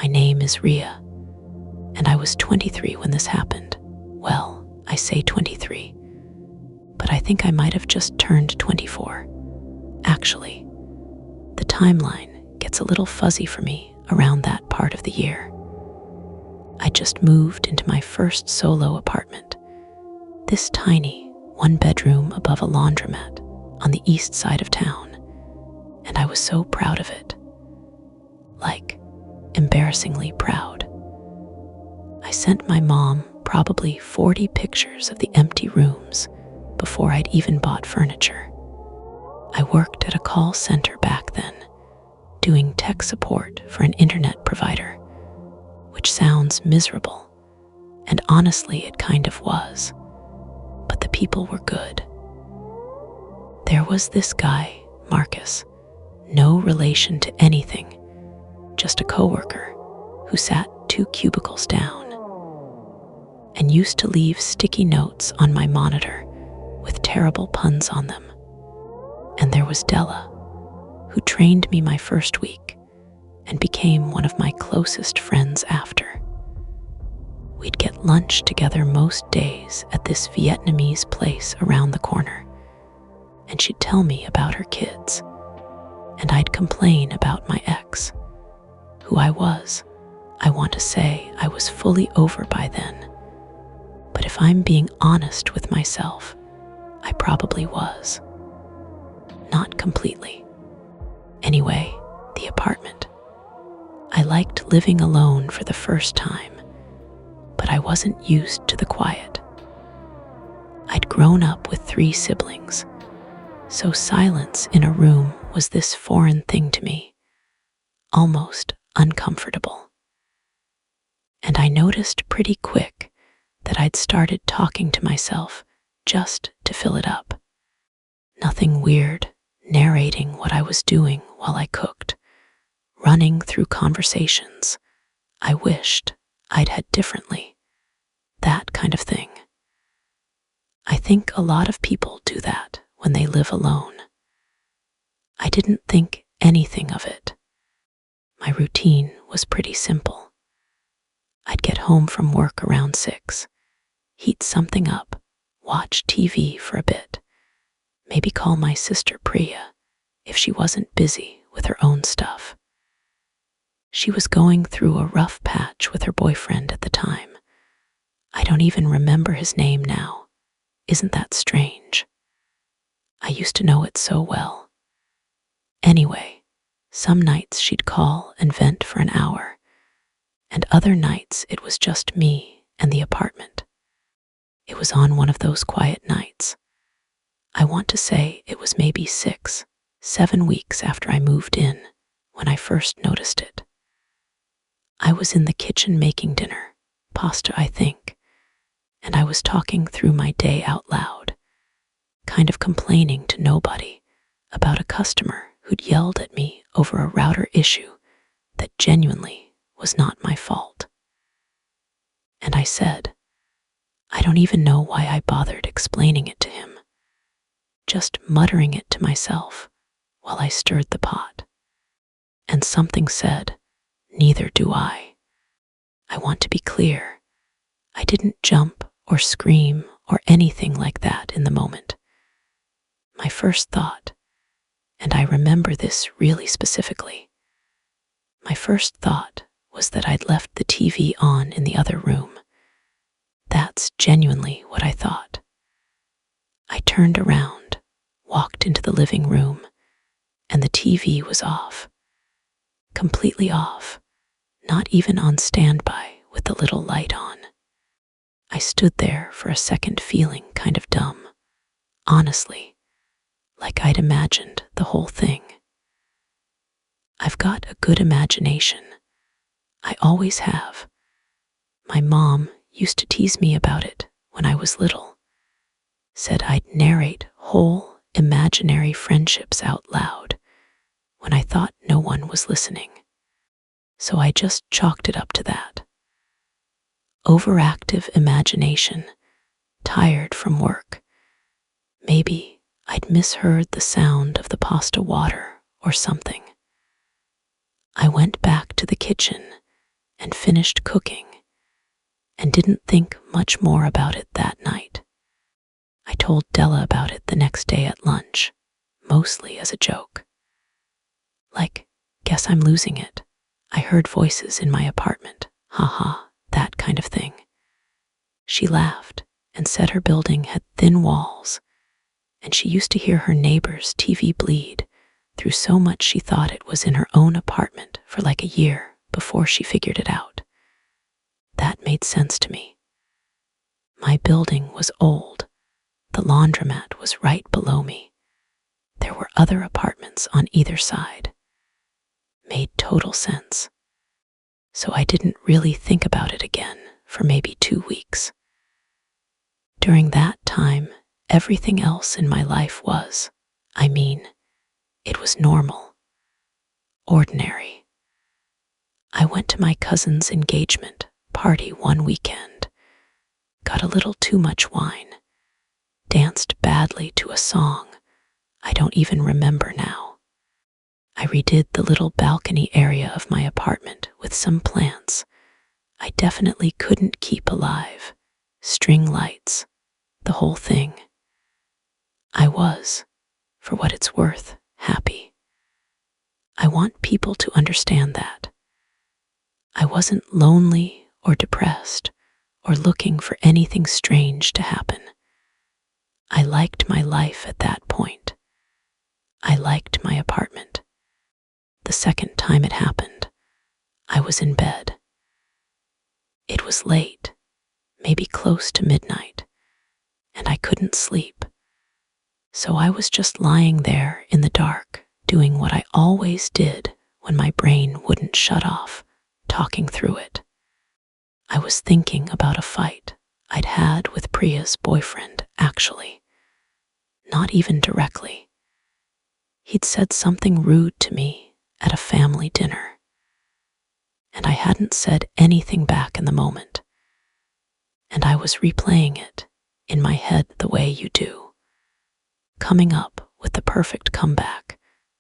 My name is Ria, and I was 23 when this happened. Well, I say 23, but I think I might have just turned 24. Actually, the timeline gets a little fuzzy for me around that part of the year. I just moved into my first solo apartment, this tiny one-bedroom above a laundromat on the east side of town, and I was so proud of it. Like, embarrassingly proud. I sent my mom probably 40 pictures of the empty rooms before I'd even bought furniture. I worked at a call center back then, doing tech support for an internet provider, which sounds miserable, and honestly it kind of was, but the people were good. There was this guy, Marcus, no relation to anything, just a coworker who sat 2 cubicles down and used to leave sticky notes on my monitor with terrible puns on them. And there was Della, who trained me my first week and became one of my closest friends after. We'd get lunch together most days at this Vietnamese place around the corner, and she'd tell me about her kids, and I'd complain about my ex, who I want to say I was fully over by then. But if I'm being honest with myself, I probably was. Not completely. Anyway, the apartment. I liked living alone for the first time, but I wasn't used to the quiet. I'd grown up with 3 siblings, so silence in a room was this foreign thing to me, almost uncomfortable. And I noticed pretty quick that I'd started talking to myself just to fill it up. Nothing weird, narrating what I was doing while I cooked, running through conversations I wished I'd had differently, that kind of thing. I think a lot of people do that when they live alone. I didn't think anything of it. My routine was pretty simple. I'd get home from work around 6, heat something up, watch TV for a bit, maybe call my sister Priya if she wasn't busy with her own stuff. She was going through a rough patch with her boyfriend at the time. I don't even remember his name now. Isn't that strange? I used to know it so well. Anyway, some nights she'd call and vent for an hour, and other nights it was just me and the apartment. It was on one of those quiet nights. I want to say it was maybe 6, 7 weeks after I moved in when I first noticed it. I was in the kitchen making dinner, pasta I think, and I was talking through my day out loud, kind of complaining to nobody about a customer who'd yelled at me over a router issue that genuinely was not my fault. And I said, I don't even know why I bothered explaining it to him, just muttering it to myself while I stirred the pot. And something said, neither do I. I want to be clear. I didn't jump or scream or anything like that in the moment. My first thought, and I remember this really specifically, my first thought was that I'd left the TV on in the other room. That's genuinely what I thought. I turned around, walked into the living room, and the TV was off. Completely off, not even on standby with the little light on. I stood there for a second feeling kind of dumb, honestly, like I'd imagined the whole thing. I've got a good imagination. I always have. My mom used to tease me about it when I was little, said I'd narrate whole imaginary friendships out loud when I thought no one was listening. So I just chalked it up to that. Overactive imagination, tired from work. Maybe I'd misheard the sound of the pasta water or something. I went back to the kitchen and finished cooking and didn't think much more about it that night. I told Della about it the next day at lunch, mostly as a joke. Like, guess I'm losing it. I heard voices in my apartment. Haha, that kind of thing. She laughed and said her building had thin walls, and she used to hear her neighbor's TV bleed through so much she thought it was in her own apartment for like a year before she figured it out. That made sense to me. My building was old. The laundromat was right below me. There were other apartments on either side. Made total sense. So I didn't really think about it again for maybe 2 weeks. During that time, everything else in my life was, it was normal, ordinary. I went to my cousin's engagement party one weekend, got a little too much wine, danced badly to a song I don't even remember now. I redid the little balcony area of my apartment with some plants I definitely couldn't keep alive, string lights, the whole thing. I was, for what it's worth, happy. I want people to understand that. I wasn't lonely or depressed or looking for anything strange to happen. I liked my life at that point. I liked my apartment. The second time it happened, I was in bed. It was late, maybe close to midnight, and I couldn't sleep. So I was just lying there in the dark, doing what I always did when my brain wouldn't shut off, talking through it. I was thinking about a fight I'd had with Priya's boyfriend, actually. Not even directly. He'd said something rude to me at a family dinner, and I hadn't said anything back in the moment. And I was replaying it in my head the way you do, coming up with the perfect comeback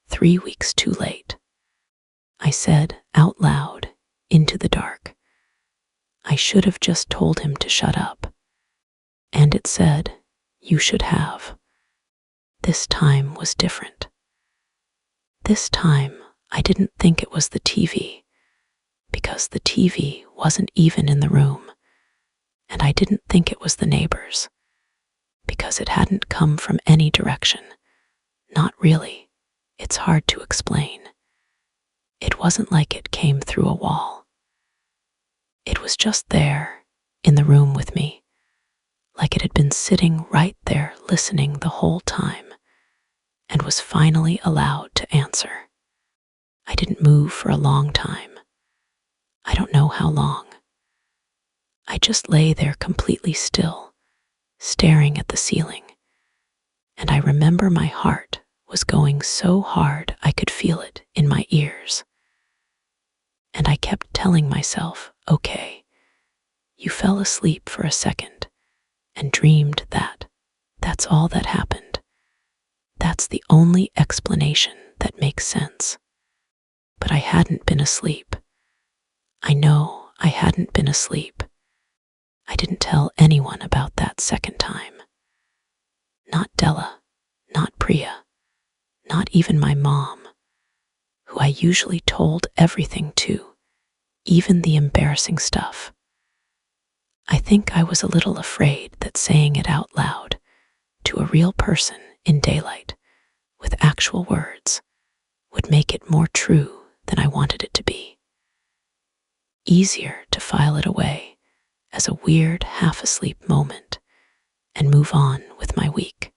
3 weeks too late. I said out loud into the dark, I should have just told him to shut up. And it said, you should have. This time was different. This time, I didn't think it was the TV, because the TV wasn't even in the room, and I didn't think it was the neighbors, because it hadn't come from any direction. Not really. It's hard to explain. It wasn't like it came through a wall. It was just there, in the room with me, like it had been sitting right there listening the whole time, and was finally allowed to answer. I didn't move for a long time. I don't know how long. I just lay there completely still, staring at the ceiling, and I remember my heart was going so hard I could feel it in my ears. And I kept telling myself, okay, you fell asleep for a second and dreamed that. That's all that happened. That's the only explanation that makes sense. But I hadn't been asleep. I know I hadn't been asleep. I didn't tell anyone about that second time. Not Della, not Priya, not even my mom, who I usually told everything to, even the embarrassing stuff. I think I was a little afraid that saying it out loud to a real person in daylight with actual words would make it more true than I wanted it to be. Easier to file it away as a weird half-asleep moment and move on with my week.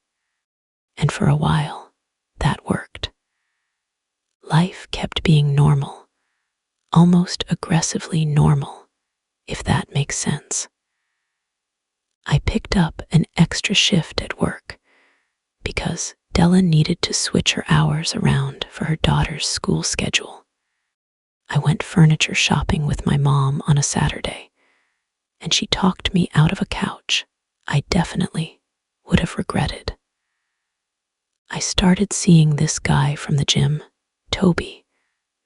And for a while, that worked. Life kept being normal, almost aggressively normal, if that makes sense. I picked up an extra shift at work because Della needed to switch her hours around for her daughter's school schedule. I went furniture shopping with my mom on a Saturday, and she talked me out of a couch I definitely would have regretted. I started seeing this guy from the gym, Toby,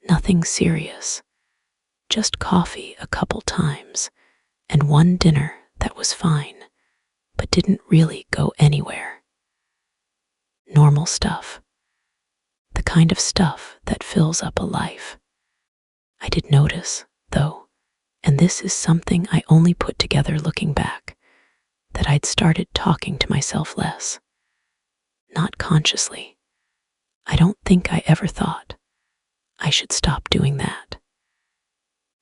nothing serious, just coffee a couple times, and one dinner that was fine, but didn't really go anywhere. Normal stuff. The kind of stuff that fills up a life. I did notice, though, and this is something I only put together looking back, that I'd started talking to myself less. Not consciously. I don't think I ever thought I should stop doing that.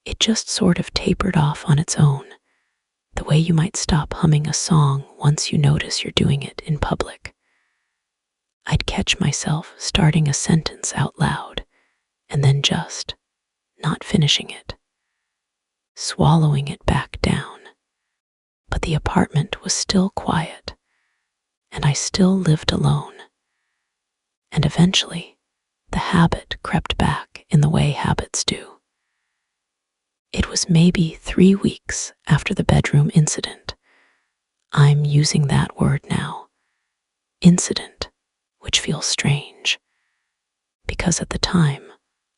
It just sort of tapered off on its own, the way you might stop humming a song once you notice you're doing it in public. I'd catch myself starting a sentence out loud and then just not finishing it, swallowing it back down. But the apartment was still quiet, and I still lived alone. And eventually, the habit crept back in the way habits do. It was maybe 3 weeks after the bedroom incident. I'm using that word now. Incident, which feels strange, because at the time,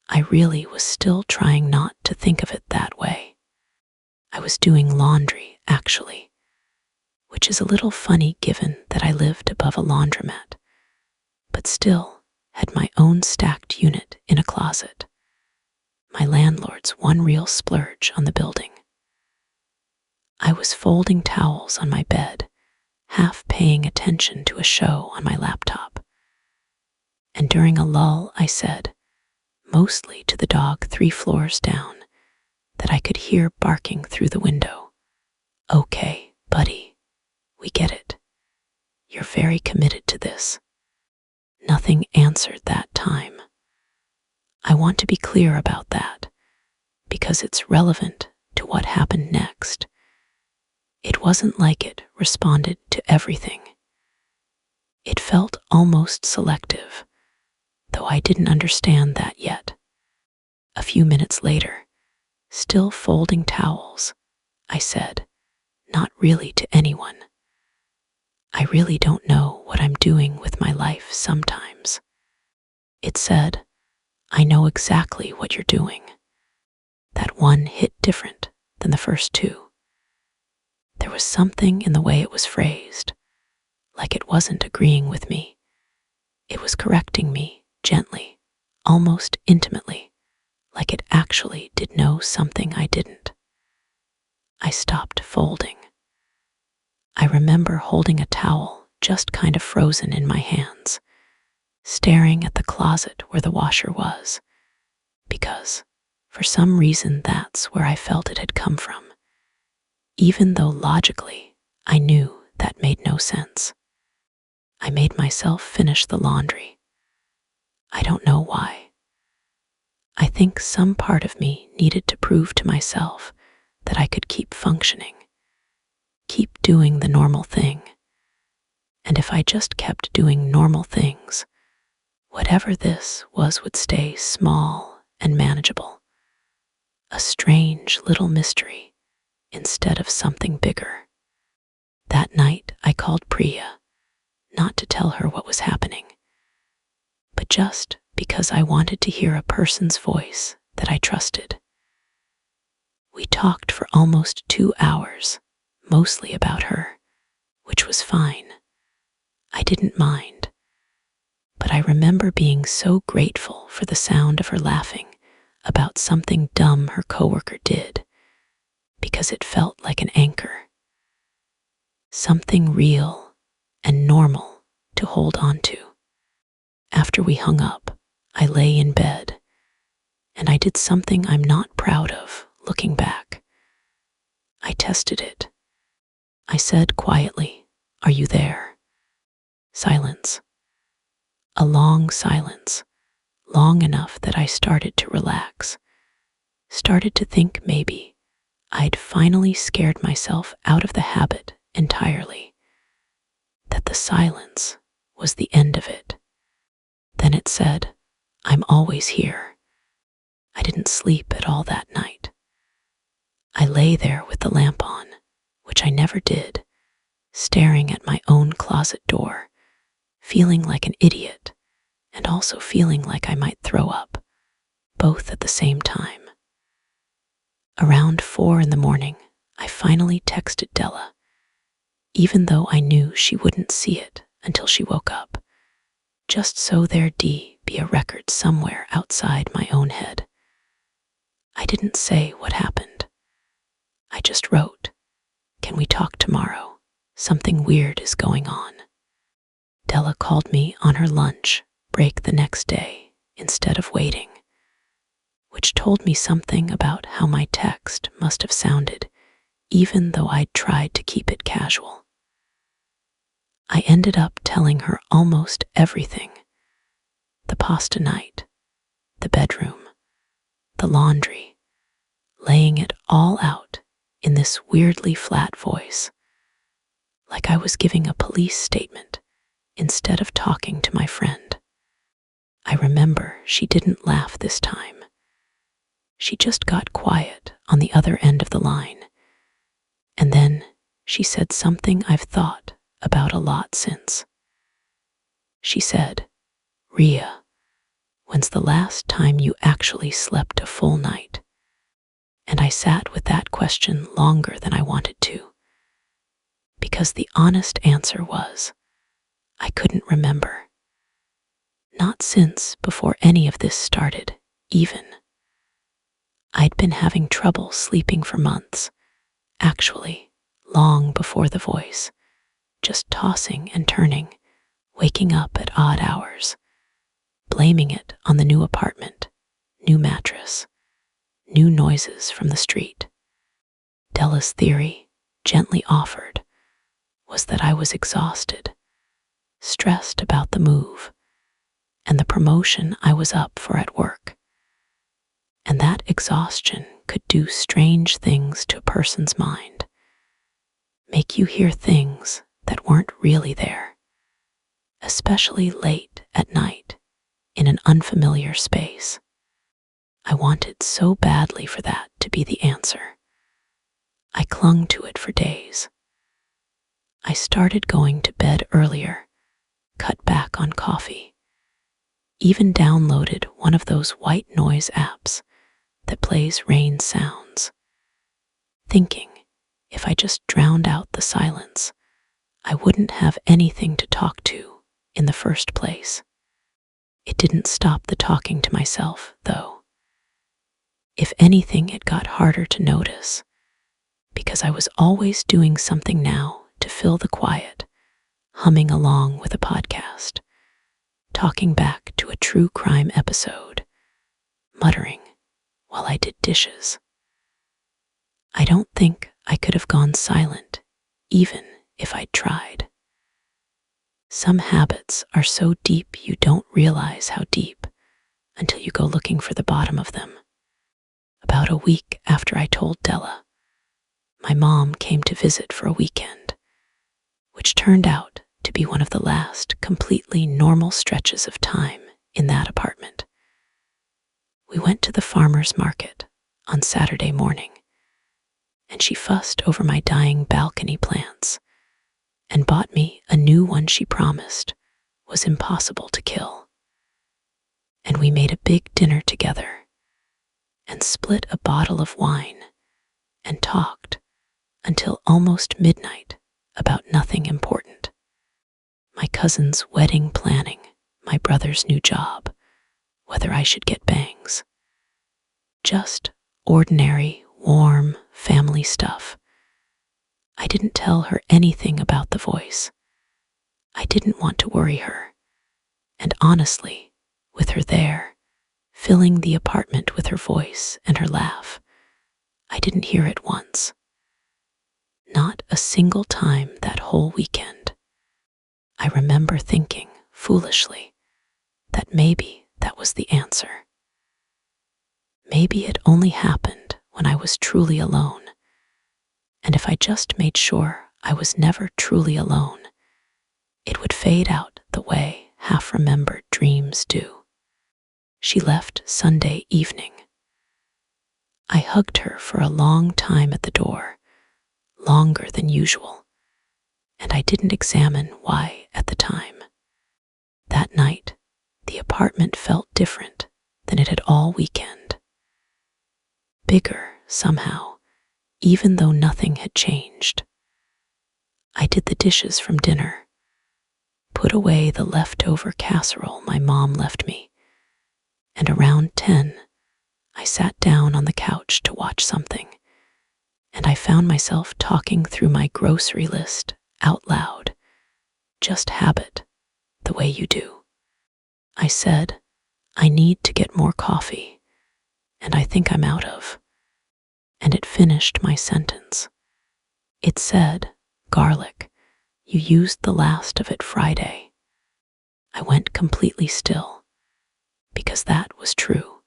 I really was still trying not to think of it that way. I was doing laundry, actually, which is a little funny given that I lived above a laundromat, but still had my own stacked unit in a closet. My landlord's one real splurge on the building. I was folding towels on my bed, half paying attention to a show on my laptop. And during a lull, I said, mostly to the dog 3 floors down, that I could hear barking through the window. Okay, buddy, we get it. You're very committed to this. Nothing answered that time. I want to be clear about that, because it's relevant to what happened next. It wasn't like it responded to everything. It felt almost selective, though I didn't understand that yet. A few minutes later, still folding towels, I said, not really to anyone. I really don't know what I'm doing with my life sometimes. It said, I know exactly what you're doing. That one hit different than the first 2. There was something in the way it was phrased, like it wasn't agreeing with me. It was correcting me gently, almost intimately, like it actually did know something I didn't. I stopped folding. I remember holding a towel just kind of frozen in my hands, staring at the closet where the washer was, because for some reason that's where I felt it had come from, even though logically I knew that made no sense. I made myself finish the laundry. I don't know why. I think some part of me needed to prove to myself that I could keep functioning, keep doing the normal thing. And if I just kept doing normal things, whatever this was would stay small and manageable. A strange little mystery instead of something bigger. That night I called Priya, not to tell her what was happening, but just because I wanted to hear a person's voice that I trusted. We talked for almost 2 hours, mostly about her, which was fine. I didn't mind, but I remember being so grateful for the sound of her laughing about something dumb her coworker did, because it felt like an anchor. Something real and normal to hold on to. After we hung up, I lay in bed, and I did something I'm not proud of looking back. I tested it. I said quietly, "Are you there?" Silence. A long silence, long enough that I started to relax, started to think maybe I'd finally scared myself out of the habit entirely, that the silence was the end of it. Then it said, "I'm always here." I didn't sleep at all that night. I lay there with the lamp on, which I never did, staring at my own closet door, feeling like an idiot, and also feeling like I might throw up, both at the same time. Around 4 in the morning, I finally texted Della, even though I knew she wouldn't see it until she woke up, just so there'd be a record somewhere outside my own head. I didn't say what happened. I just wrote, "Can we talk tomorrow? Something weird is going on." Della called me on her lunch break the next day instead of waiting, which told me something about how my text must have sounded, even though I'd tried to keep it casual. I ended up telling her almost everything: the pasta night, the bedroom, the laundry, laying it all out in this weirdly flat voice, like I was giving a police statement instead of talking to my friend. I remember she didn't laugh this time. She just got quiet on the other end of the line, and then she said something I've thought about a lot since. She said, "Ria, when's the last time you actually slept a full night?" And I sat with that question longer than I wanted to, because the honest answer was, I couldn't remember. Not since before any of this started, even. I'd been having trouble sleeping for months, actually, long before the voice, just tossing and turning, waking up at odd hours, blaming it on the new apartment, new mattress, new noises from the street. Della's theory, gently offered, was that I was exhausted, stressed about the move, and the promotion I was up for at work. And that exhaustion could do strange things to a person's mind, make you hear things that weren't really there, especially late at night in an unfamiliar space. I wanted so badly for that to be the answer. I clung to it for days. I started going to bed earlier, cut back on coffee, even downloaded one of those white noise apps that plays rain sounds, thinking if I just drowned out the silence, I wouldn't have anything to talk to in the first place. It didn't stop the talking to myself, though. If anything, it got harder to notice, because I was always doing something now to fill the quiet, humming along with a podcast, talking back to a true crime episode, muttering while I did dishes. I don't think I could have gone silent, even if I'd tried. Some habits are so deep you don't realize how deep until you go looking for the bottom of them. About a week after I told Della, my mom came to visit for a weekend, which turned out to be one of the last completely normal stretches of time in that apartment. We went to the farmer's market on Saturday morning, and she fussed over my dying balcony plants and bought me a new one she promised was impossible to kill. And we made a big dinner together and split a bottle of wine and talked until almost midnight about nothing important. My cousin's wedding planning, my brother's new job, whether I should get bangs. Just ordinary, warm family stuff. I didn't tell her anything about the voice. I didn't want to worry her. And honestly, with her there, filling the apartment with her voice and her laugh, I didn't hear it once. Not a single time that whole weekend. I remember thinking, foolishly, that maybe that was the answer. Maybe it only happened when I was truly alone. And if I just made sure I was never truly alone, it would fade out the way half-remembered dreams do. She left Sunday evening. I hugged her for a long time at the door, longer than usual, and I didn't examine why at the time. That night, the apartment felt different than it had all weekend. Bigger somehow, even though nothing had changed. I did the dishes from dinner, put away the leftover casserole my mom left me, and around 10, I sat down on the couch to watch something, and I found myself talking through my grocery list out loud. Just habit, the way you do. I said, I need to get more coffee, and I think I'm out of. And it finished my sentence. It said, garlic, you used the last of it Friday. I went completely still, because that was true.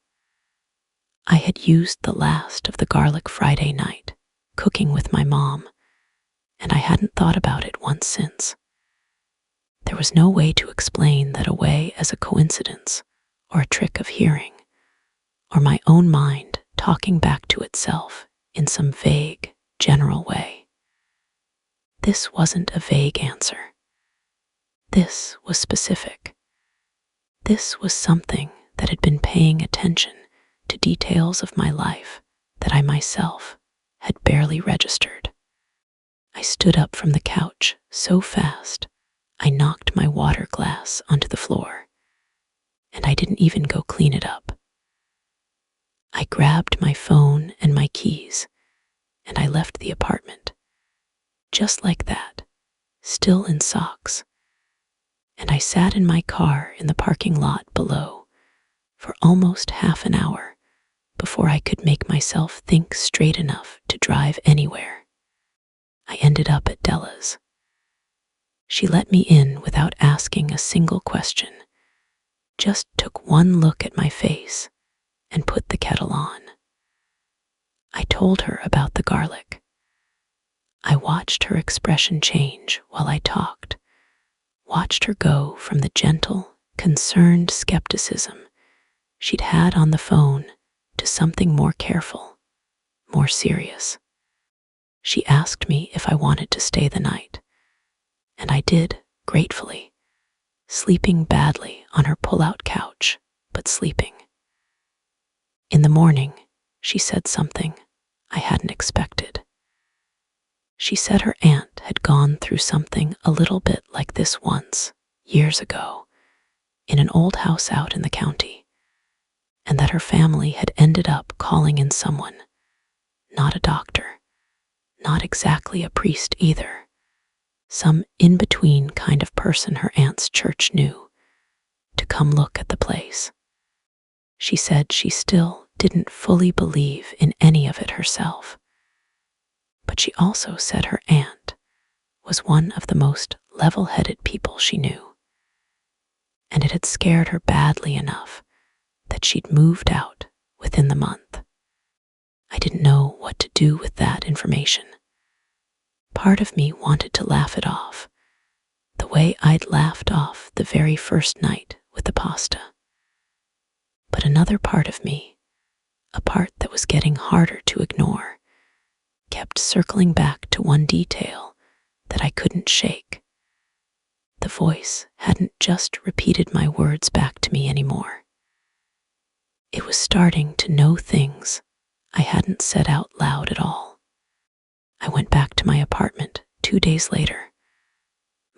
I had used the last of the garlic Friday night, cooking with my mom, and I hadn't thought about it once since. There was no way to explain that away as a coincidence or a trick of hearing, or my own mind talking back to itself in some vague, general way. This wasn't a vague answer. This was specific. This was something that had been paying attention to details of my life that I myself had barely registered. I stood up from the couch so fast I knocked my water glass onto the floor, and I didn't even go clean it up. I grabbed my phone and my keys, and I left the apartment, just like that, still in socks. And I sat in my car in the parking lot below for almost half an hour before I could make myself think straight enough to drive anywhere. I ended up at Della's. She let me in without asking a single question, just took one look at my face and put the kettle on. I told her about the garlic. I watched her expression change while I talked, watched her go from the gentle, concerned skepticism she'd had on the phone to something more careful, more serious. She asked me if I wanted to stay the night, and I did, gratefully, sleeping badly on her pull-out couch, but sleeping. In the morning, she said something I hadn't expected. She said her aunt had gone through something a little bit like this once, years ago, in an old house out in the county, and that her family had ended up calling in someone, not a doctor, not exactly a priest either, some in-between kind of person her aunt's church knew, to come look at the place. She said she still didn't fully believe in any of it herself, but she also said her aunt was one of the most level-headed people she knew, and it had scared her badly enough that she'd moved out within the month. I didn't know what to do with that information. Part of me wanted to laugh it off, the way I'd laughed off the very first night with the pasta. But another part of me, a part that was getting harder to ignore, kept circling back to one detail that I couldn't shake. The voice hadn't just repeated my words back to me anymore. It was starting to know things I hadn't said out loud at all. I went back to my apartment 2 days later,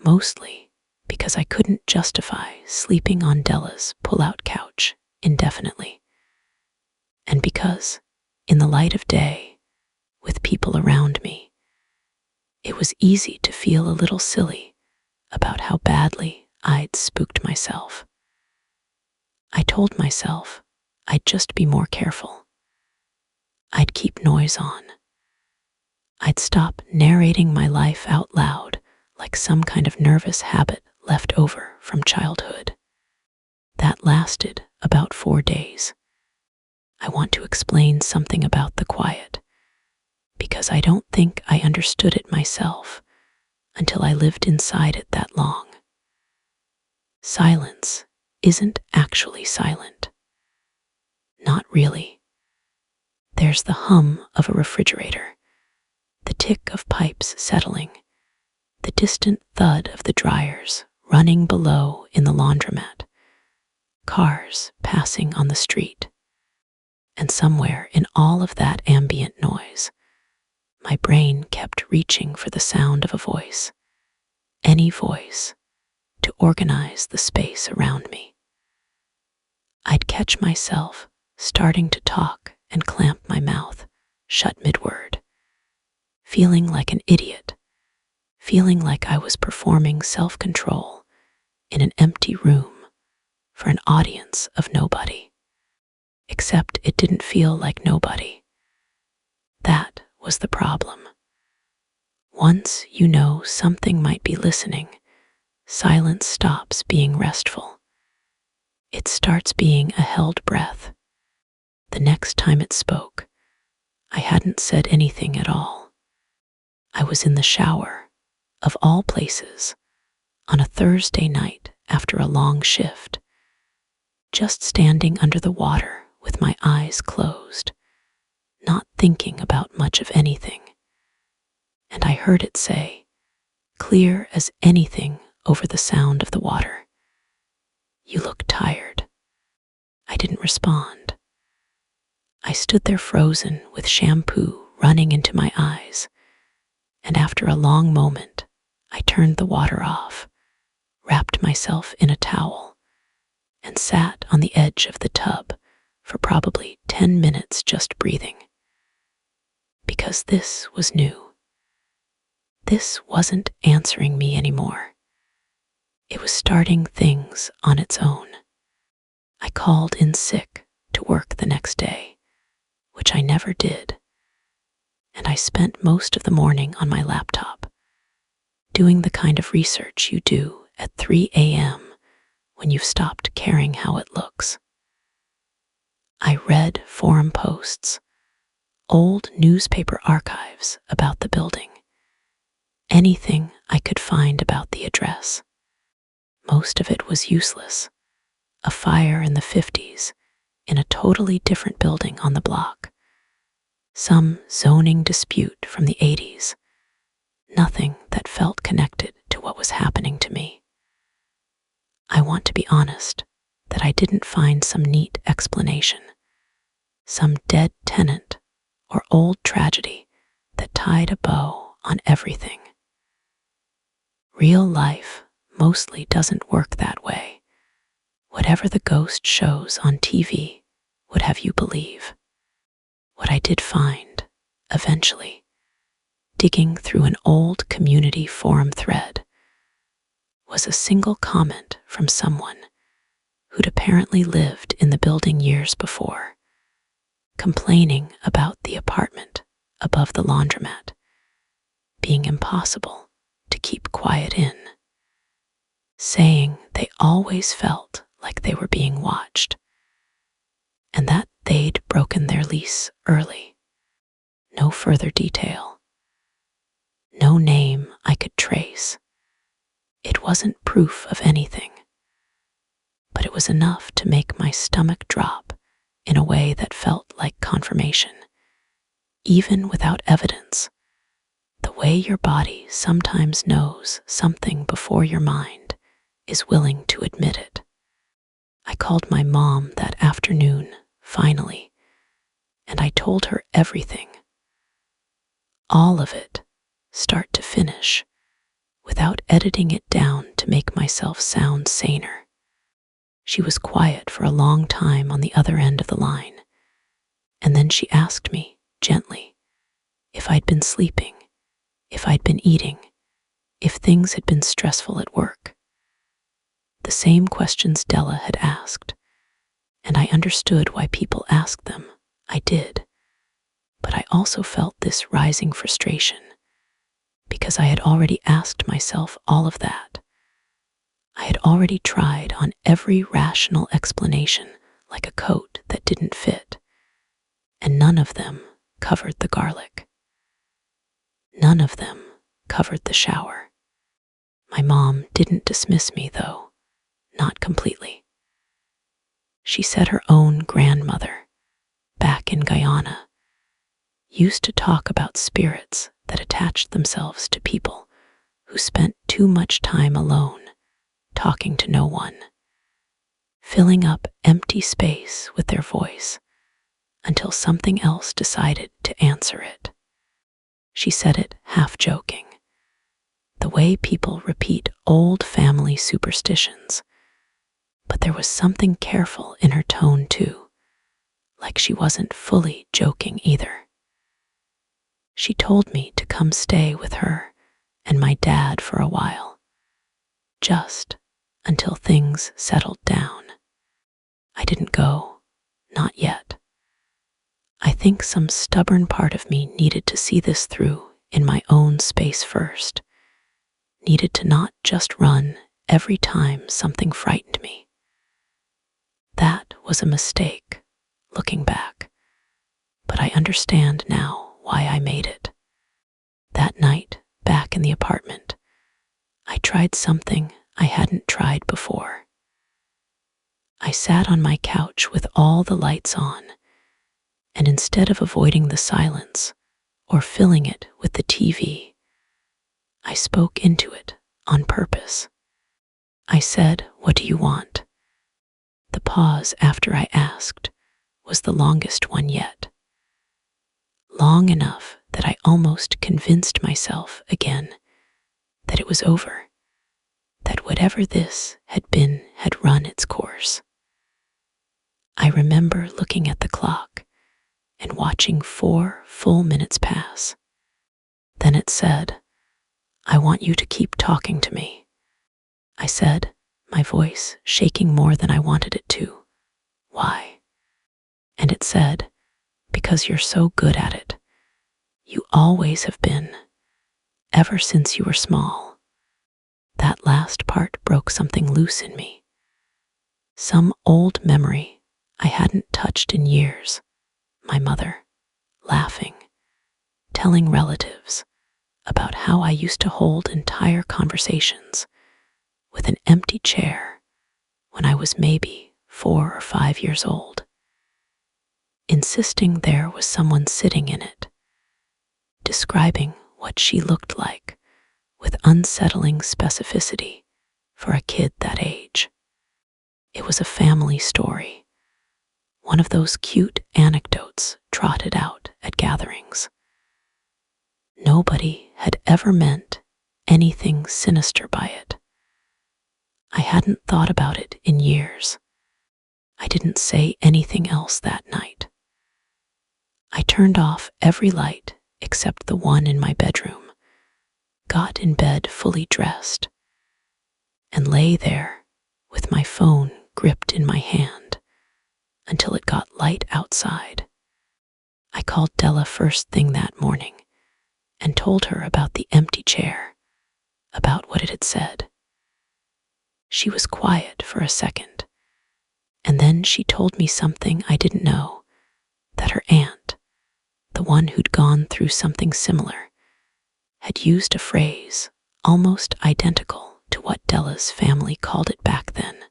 mostly because I couldn't justify sleeping on Della's pull-out couch indefinitely, and because, in the light of day, with people around me, it was easy to feel a little silly about how badly I'd spooked myself. I told myself I'd just be more careful. I'd keep noise on. I'd stop narrating my life out loud like some kind of nervous habit left over from childhood. That lasted about 4 days. I want to explain something about the quiet, because I don't think I understood it myself until I lived inside it that long. Silence isn't actually silent. Not really. There's the hum of a refrigerator, the tick of pipes settling, the distant thud of the dryers running below in the laundromat, cars passing on the street. And somewhere in all of that ambient noise, my brain kept reaching for the sound of a voice, any voice, to organize the space around me. I'd catch myself starting to talk and clamp my mouth shut mid-word, feeling like an idiot, feeling like I was performing self-control in an empty room for an audience of nobody. Except it didn't feel like nobody. That was the problem. Once you know something might be listening, silence stops being restful. It starts being a held breath. The next time it spoke, I hadn't said anything at all. I was in the shower, of all places, on a Thursday night after a long shift, just standing under the water with my eyes closed, not thinking about much of anything. And I heard it say, clear as anything over the sound of the water, "You look tired." I didn't respond. I stood there frozen with shampoo running into my eyes, and after a long moment, I turned the water off, wrapped myself in a towel, and sat on the edge of the tub for probably 10 minutes just breathing. Because this was new. This wasn't answering me anymore. It was starting things on its own. I called in sick to work the next day, which I never did, and I spent most of the morning on my laptop, doing the kind of research you do at 3 a.m. when you've stopped caring how it looks. I read forum posts, old newspaper archives about the building, anything I could find about the address. Most of it was useless. A fire in the 50s in a totally different building on the block. Some zoning dispute from the 80s. Nothing that felt connected to what was happening to me. I want to be honest that I didn't find some neat explanation, some dead tenant or old tragedy that tied a bow on everything. Real life mostly doesn't work that way. Whatever the ghost shows on TV would have you believe. What I did find, eventually, digging through an old community forum thread, was a single comment from someone who'd apparently lived in the building years before, complaining about the apartment above the laundromat being impossible to keep quiet in, saying they always felt like they were being watched, and that they'd broken their lease early. No further detail. No name I could trace. It wasn't proof of anything, but it was enough to make my stomach drop in a way that felt like confirmation. Even without evidence, the way your body sometimes knows something before your mind is willing to admit it. I called my mom that afternoon, finally, and I told her everything. All of it, start to finish, without editing it down to make myself sound saner. She was quiet for a long time on the other end of the line, and then she asked me, gently, if I'd been sleeping, if I'd been eating, if things had been stressful at work. The same questions Della had asked, and I understood why people asked them. I did. But I also felt this rising frustration, because I had already asked myself all of that. I had already tried on every rational explanation like a coat that didn't fit, and none of them covered the garlic. None of them covered the shower. My mom didn't dismiss me, though, not completely. She said her own grandmother, back in Guyana, used to talk about spirits that attached themselves to people who spent too much time alone, talking to no one, filling up empty space with their voice until something else decided to answer it. She said it half joking, the way people repeat old family superstitions. But there was something careful in her tone too, like she wasn't fully joking either. She told me to come stay with her and my dad for a while, just until things settled down. I didn't go, not yet. I think some stubborn part of me needed to see this through in my own space first, needed to not just run every time something frightened me. That was a mistake, looking back, but I understand now why I made it. That night, back in the apartment, I tried something I hadn't tried before. I sat on my couch with all the lights on, and instead of avoiding the silence or filling it with the TV, I spoke into it on purpose. I said, "What do you want?" The pause after I asked was the longest one yet. Long enough that I almost convinced myself again that it was over, that whatever this had been had run its course. I remember looking at the clock and watching 4 full minutes pass. Then it said, "I want you to keep talking to me." I said, my voice shaking more than I wanted it to. "Why?" And it said, "Because you're so good at it. You always have been, ever since you were small." That last part broke something loose in me. Some old memory I hadn't touched in years. My mother, laughing, telling relatives about how I used to hold entire conversations with an empty chair when I was maybe 4 or 5 years old, insisting there was someone sitting in it, describing what she looked like with unsettling specificity for a kid that age. It was a family story, one of those cute anecdotes trotted out at gatherings. Nobody had ever meant anything sinister by it. I hadn't thought about it in years. I didn't say anything else that night. I turned off every light except the one in my bedroom, got in bed fully dressed, and lay there with my phone gripped in my hand until it got light outside. I called Della first thing that morning and told her about the empty chair, about what it had said. She was quiet for a second, and then she told me something I didn't know, that her aunt, the one who'd gone through something similar, had used a phrase almost identical to what Della's family called it back then.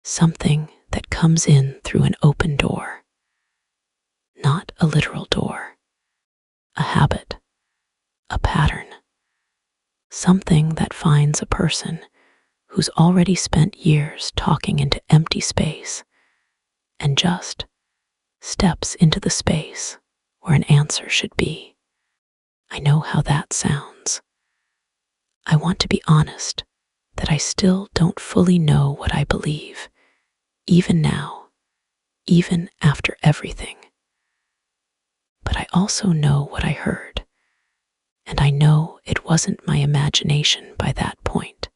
Something that comes in through an open door. Not a literal door. A habit. A pattern. Something that finds a person who's already spent years talking into empty space and just steps into the space where an answer should be. I know how that sounds. I want to be honest that I still don't fully know what I believe, even now, even after everything. But I also know what I heard, and I know it wasn't my imagination by that point,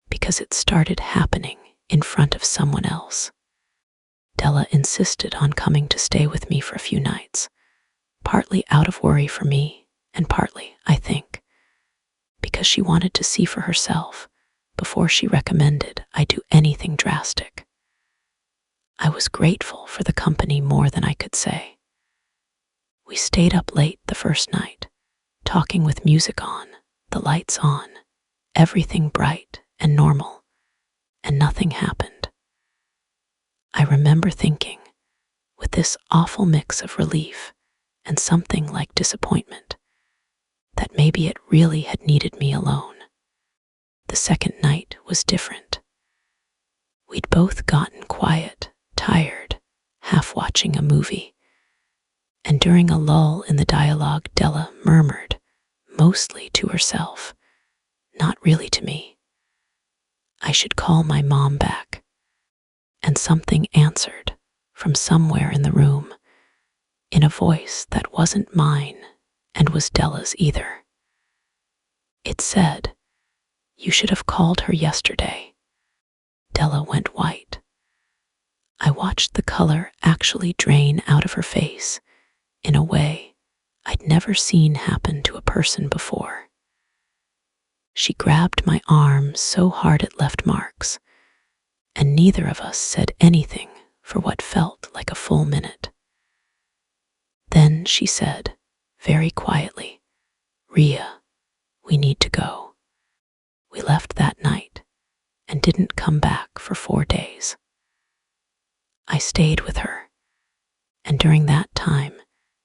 because it started happening in front of someone else. Della insisted on coming to stay with me for a few nights, partly out of worry for me, and partly, I think, because she wanted to see for herself before she recommended I do anything drastic. I was grateful for the company more than I could say. We stayed up late the first night, talking with music on, the lights on, everything bright and normal, and nothing happened. I remember thinking, with this awful mix of relief and something like disappointment, that maybe it really had needed me alone. The second night was different. We'd both gotten quiet, tired, half watching a movie. And during a lull in the dialogue, Della murmured, mostly to herself, not really to me, "I should call my mom back." And something answered from somewhere in the room, in a voice that wasn't mine and was Della's either. It said, "You should have called her yesterday." Della went white. I watched the color actually drain out of her face in a way I'd never seen happen to a person before. She grabbed my arm so hard it left marks, and neither of us said anything for what felt like a full minute. Then she said, very quietly, "Ria, we need to go." We left that night and didn't come back for 4 days. I stayed with her, and during that time,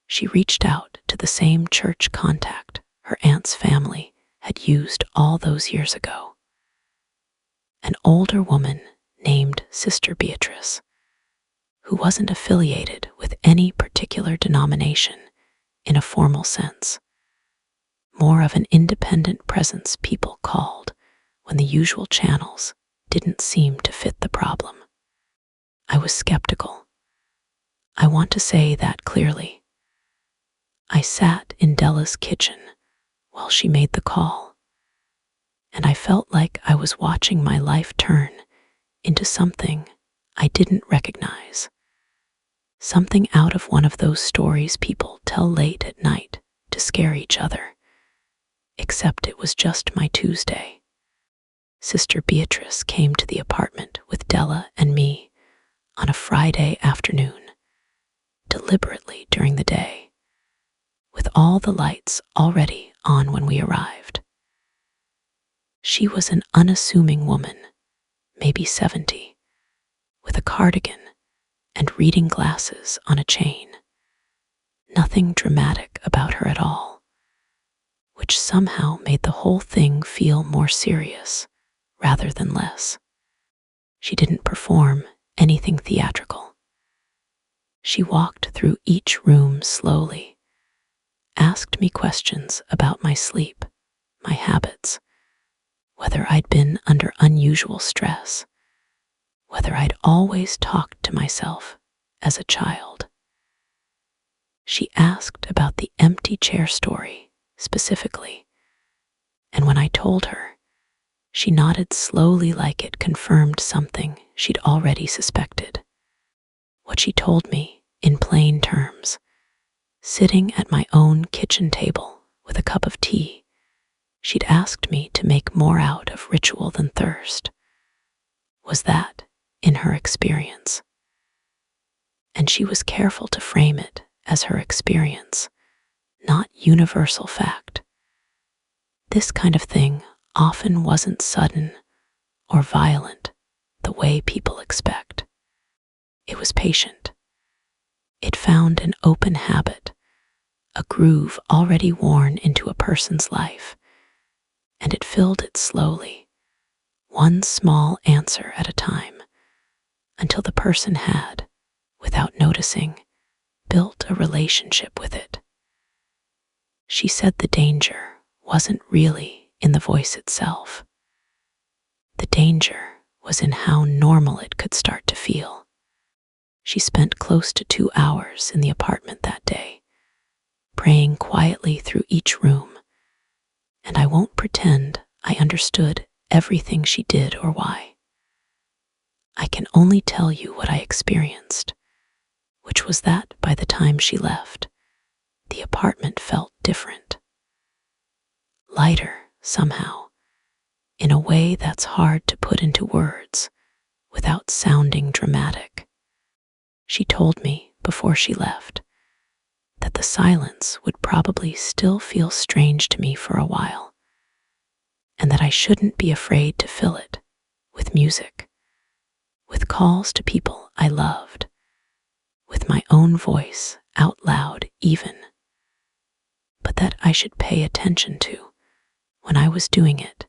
she reached out to the same church contact her aunt's family had used all those years ago. An older woman named Sister Beatrice, who wasn't affiliated with any particular denomination in a formal sense, more of an independent presence people called when the usual channels didn't seem to fit the problem. I was skeptical. I want to say that clearly. I sat in Della's kitchen while she made the call, and I felt like I was watching my life turn into something I didn't recognize. Something out of one of those stories people tell late at night to scare each other. Except it was just my Tuesday. Sister Beatrice came to the apartment with Della and me on a Friday afternoon, deliberately during the day, with all the lights already on when we arrived. She was an unassuming woman, maybe 70, with a cardigan and reading glasses on a chain. Nothing dramatic about her at all, which somehow made the whole thing feel more serious rather than less. She didn't perform anything theatrical. She walked through each room slowly, asked me questions about my sleep, my habits, whether I'd been under unusual stress, whether I'd always talked to myself as a child. She asked about the empty chair story specifically, and when I told her, she nodded slowly like it confirmed something she'd already suspected. What she told me, in plain terms, sitting at my own kitchen table with a cup of tea, she'd asked me to make more out of ritual than thirst, was that, in her experience. And she was careful to frame it as her experience, not universal fact. This kind of thing often wasn't sudden or violent the way people expect. It was patient. It found an open habit, a groove already worn into a person's life, and it filled it slowly, one small answer at a time, until the person had, without noticing, built a relationship with it. She said the danger wasn't really in the voice itself. The danger was in how normal it could start to feel. She spent close to 2 hours in the apartment that day, praying quietly through each room, and I won't pretend I understood everything she did or why. I can only tell you what I experienced, which was that by the time she left, the apartment felt different. Lighter, somehow, in a way that's hard to put into words without sounding dramatic. She told me before she left that the silence would probably still feel strange to me for a while, and that I shouldn't be afraid to fill it with music, with calls to people I loved, with my own voice out loud even, but that I should pay attention to, when I was doing it,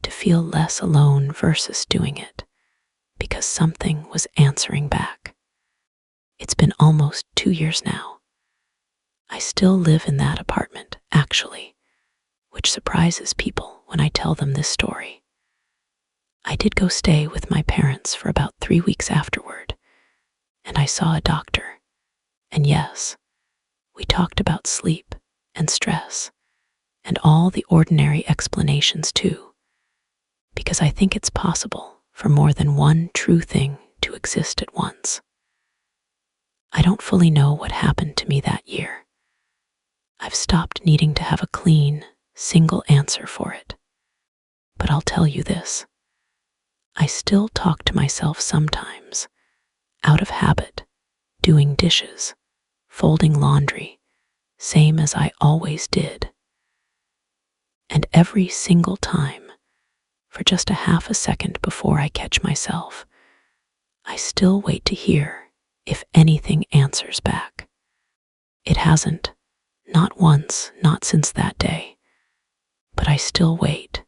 to feel less alone versus doing it because something was answering back. It's been almost 2 years now. I still live in that apartment, actually, which surprises people when I tell them this story. I did go stay with my parents for about 3 weeks afterward, and I saw a doctor. And yes, we talked about sleep and stress and all the ordinary explanations too, because I think it's possible for more than one true thing to exist at once. I don't fully know what happened to me that year. I've stopped needing to have a clean, single answer for it. But I'll tell you this. I still talk to myself sometimes, out of habit, doing dishes, folding laundry, same as I always did. And every single time, for just a half a second before I catch myself, I still wait to hear if anything answers back. It hasn't, not once, not since that day, but I still wait.